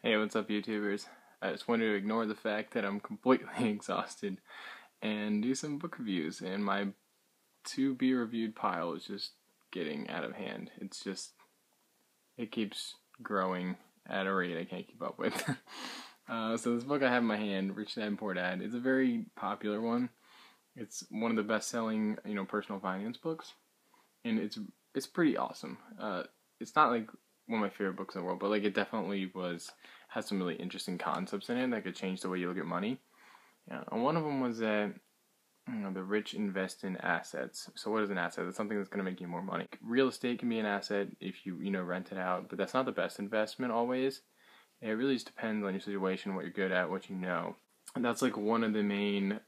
Hey, what's up, YouTubers? I just wanted to ignore the fact that I'm completely exhausted and do some book reviews, and my to-be-reviewed pile is just getting out of hand. It keeps growing at a rate I can't keep up with. So this book I have in my hand, Rich Dad Poor Dad, is a very popular one. It's one of the best-selling, personal finance books, and it's pretty awesome. It's not like one of my favorite books in the world, but it definitely has some really interesting concepts in it that could change the way you look at money. Yeah, and one of them was that the rich invest in assets. So what is an asset? It's something that's going to make you more money. Real estate can be an asset if you rent it out, but that's not the best investment always. It really just depends on your situation, what you're good at, what you know. And that's one of the main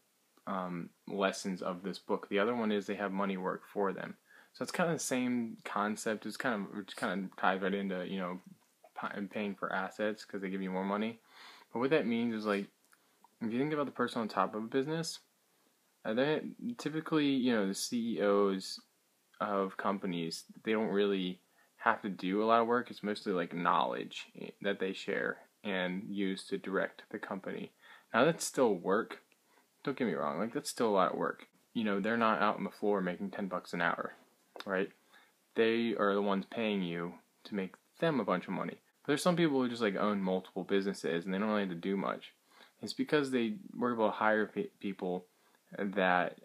lessons of this book. The other one is they have money work for them. So it's kind of the same concept. It kind of ties right into paying for assets because they give you more money. But what that means is if you think about the person on top of a business, then typically the CEOs of companies, they don't really have to do a lot of work. It's mostly knowledge that they share and use to direct the company. Now that's still work. Don't get me wrong. That's still a lot of work. They're not out on the floor making $10 an hour, right? They are the ones paying you to make them a bunch of money. But there's some people who just own multiple businesses and they don't really have to do much. It's because they were able to hire people that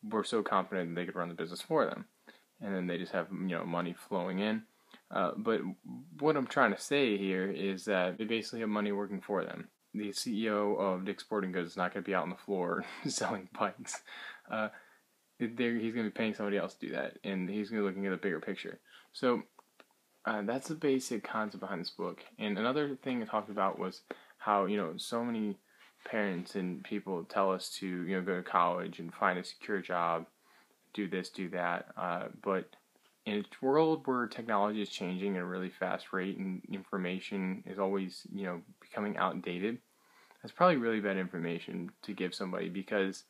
were so confident that they could run the business for them, and then they just have money flowing in. But what I'm trying to say here is that they basically have money working for them. The CEO of Dick's Sporting Goods is not going to be out on the floor selling bikes. He's going to be paying somebody else to do that, and he's going to be looking at the bigger picture. So that's the basic concept behind this book. And another thing it talked about was how so many parents and people tell us to go to college and find a secure job, do this, do that. But in a world where technology is changing at a really fast rate and information is always becoming outdated, that's probably really bad information to give somebody, because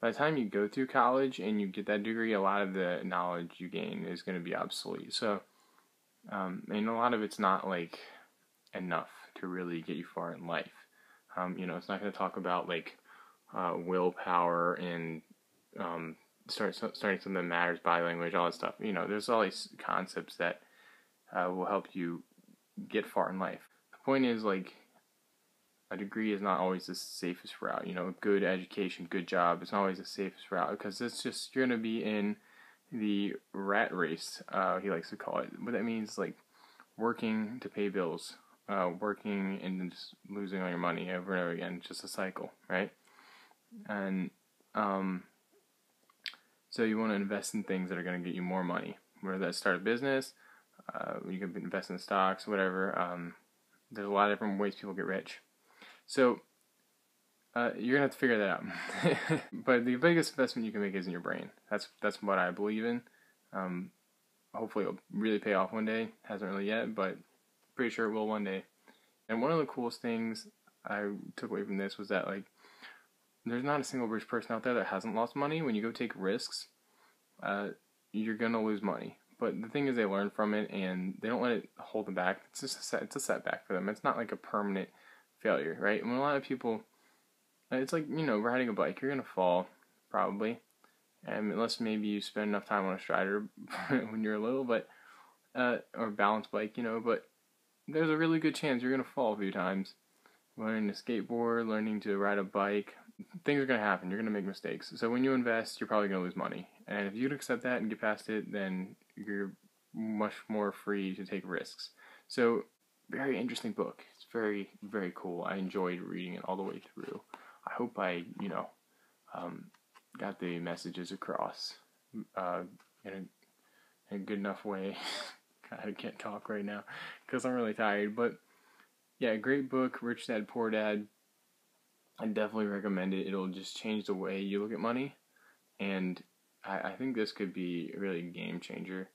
by the time you go through college and you get that degree, a lot of the knowledge you gain is going to be obsolete. So, and a lot of it's not enough to really get you far in life. It's not going to talk about willpower and starting something that matters, body language, all that stuff. There's all these concepts that will help you get far in life. The point is a degree is not always the safest route. Good education, good job is not always the safest route, because it's just, you're going to be in the rat race, he likes to call it. What that means is working to pay bills, working and then just losing all your money over and over again. It's just a cycle, right? And so you want to invest in things that are going to get you more money. Whether that's start a business, you can invest in stocks, whatever. There's a lot of different ways people get rich. So you're going to have to figure that out. But the biggest investment you can make is in your brain. That's what I believe in. Hopefully it'll really pay off one day. Hasn't really yet, but pretty sure it will one day. And one of the coolest things I took away from this was that there's not a single rich person out there that hasn't lost money. When you go take risks, you're going to lose money. But the thing is, they learn from it and they don't let it hold them back. It's just it's a setback for them. It's not a permanent failure, right? When a lot of people, it's riding a bike. You're going to fall, probably. Unless maybe you spend enough time on a strider when you're little, but or balance bike, but there's a really good chance you're going to fall a few times. Learning to skateboard, learning to ride a bike, things are going to happen. You're going to make mistakes. So when you invest, you're probably going to lose money. And if you can accept that and get past it, then you're much more free to take risks. So, very interesting book. It's very, very cool. I enjoyed reading it all the way through. I hope I, got the messages across in a good enough way. I can't talk right now because I'm really tired. But yeah, great book, Rich Dad Poor Dad. I definitely recommend it. It'll just change the way you look at money, and I think this could be really a game changer.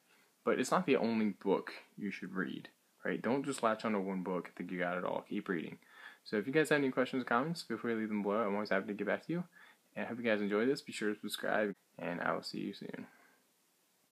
But it's not the only book you should read, right? Don't just latch onto one book and think you got it all. Keep reading. So if you guys have any questions or comments, feel free to leave them below. I'm always happy to get back to you. And I hope you guys enjoy this. Be sure to subscribe, and I will see you soon.